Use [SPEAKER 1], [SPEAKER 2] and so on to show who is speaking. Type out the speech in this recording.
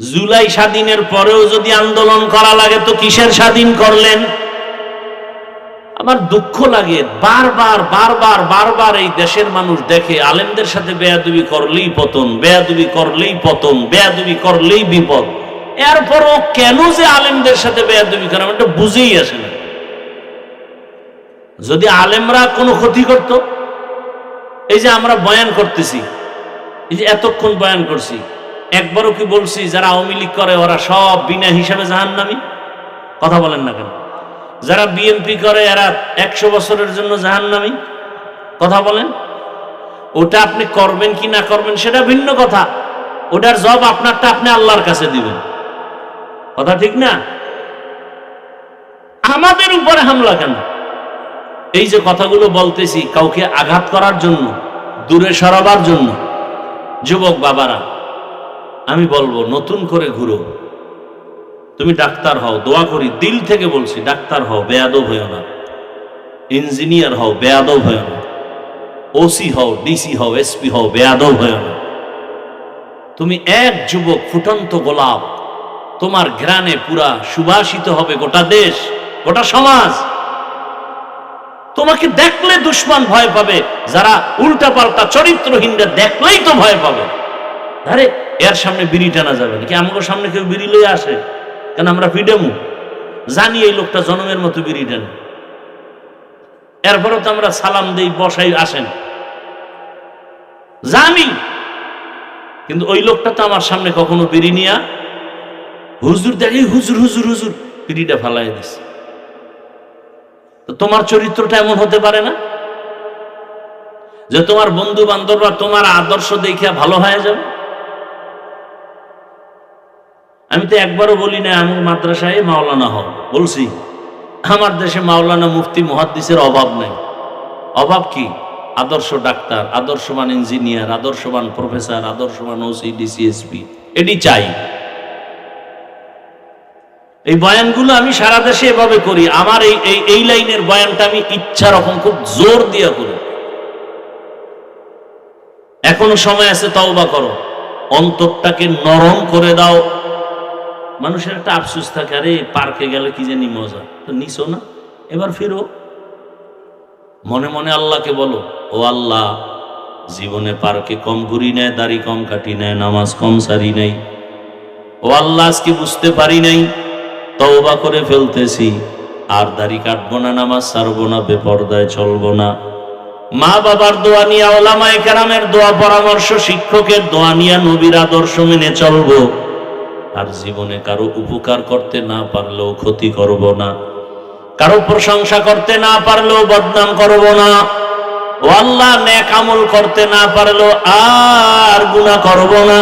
[SPEAKER 1] জুলাই স্বাধীনের পরেও যদি আন্দোলন করা লাগে তো কিসের স্বাধীন করলেন? আমার দুঃখ লাগে, বারবার বারবার বারবার এই দেশের মানুষ দেখে আলেমদের সাথে বেয়াদবি করলেই পতন, বেয়াদবি করলেই পতন, বেয়াদবি করলেই বিপদ। এরপরও কেন যে আলেমদের সাথে বেয়াদবি করে এটা বুঝেই আসে না। যদি আলেমরা কোনো ক্ষতি করত, এই যে আমরা বয়ান করতেছি, এই যে এতক্ষণ বয়ান করছি, একবারও কি বলছি যারা আওয়ামী লীগ করে ওরা সব বিনা হিসাবে জাহান্নামী? কথা বলেন না কেন? যারা বিএনপি করে এরা 100 বছরের জন্য জাহান্নামী? কথা বলেন। ওটা আপনি করবেন কি না করবেন সেটা ভিন্ন কথা, ওটার জবাব আপনারটা আপনি আল্লাহর কাছে দিবেন। কথা ঠিক না? আমাদের উপরে হামলা কেন? এই যে কথাগুলো বলতেছি কাউকে আঘাত করার জন্য, দূরে সরাবার জন্য। যুবক বাবারা, আমি বলবো নতুন করে ঘুরো। তুমি ডাক্তার হও, দোয়া করি, দিল থেকে বলছি, ডাক্তার হও, বেয়াদব হও না। ইঞ্জিনিয়ার হও, বেয়াদব হও না। ওসি হও, ডিসি হও, এসপি হও, বেয়াদব হও না। তুমি এক যুবক, ফুটন্ত গোলাপ, তোমার ঘ্রাণে পুরা সুবাসিত হবে গোটা দেশ, গোটা সমাজ। তোমাকে দেখলে দুশ্মন ভয় পাবে, যারা উল্টা পাল্টা চরিত্রহীনরা দেখলেই তো ভয় পাবে। আরে এর সামনে বিড়ি টানা যাবে নাকি? আমাকে সামনে কেউ বিড়ি লয়ে আসে কেন? আমরা ফিডেমু জানি এই লোকটা জনমের মতো বিড়ি টানে, এরপরে তো আমরা সালাম দেই, বসাই, আসেন, জানি। কিন্তু ওই লোকটা তো আমার সামনে কখনো বিড়ি নিয়া হুজুর দেখে, হুজুর হুজুর হুজুর বিড়িটা ফালাই দিছে। তো তোমার চরিত্রটা এমন হতে পারে না যে তোমার বন্ধু বান্ধবরা তোমার আদর্শ দেখিয়া ভালো হয়ে যাবে? আমি তো একবারও বলি না আমি মাদ্রাসায় মাওলানা হও, বলছি আমার দেশে মাওলানা, মুফতি, মুহাদ্দিসের অভাব নেই। অভাব কি? আদর্শ ডাক্তার, আদর্শবান ইঞ্জিনিয়ার, আদর্শবান প্রফেসর, আদর্শবান ওসি, ডিসি, এসপি, এটি চাই। এই বয়ানগুলো আমি সারা দেশে এভাবে করি। আমার এই লাইনের বয়ানটা আমি ইচ্ছা রকম খুব জোর দিয়ে করি। এখনো সময় আছে, তওবা করো, অন্তরটাকে নরম করে দাও। মানুষের একটা আফসোস থাকে, আরে পার্কে গেলে কি জানি মজা, তো নিছো না, এবার ফিরো। মনে মনে আল্লাহকে বলো, ও আল্লাহ, জীবনে পার্কে কম ঘুরি নাই, দাড়ি কম কাটি নাই, নামাজ কম সারি নাই। ও আল্লাহ, আজকে বুঝতে পারি নাই, তওবা করে ফেলতেছি, আর দাড়ি কাটবো না, নামাজ ছাড়বো না, বেপরদায় চলবো না। মা বাবার দোয়া নিয়ে, ওলামায়ে কেরামের দোয়া পরামর্শ, শিক্ষকের দোয়া নিয়ে নবীর আদর্শ মেনে চলবো। আর জীবনে কারো উপকার করতে না পারলেও ক্ষতি করব না, কারো প্রশংসা করতে না পারলেও বদনাম করব না। ও আল্লাহ, নেক আমল করতে না পারলেও আর গুনাহ করব না।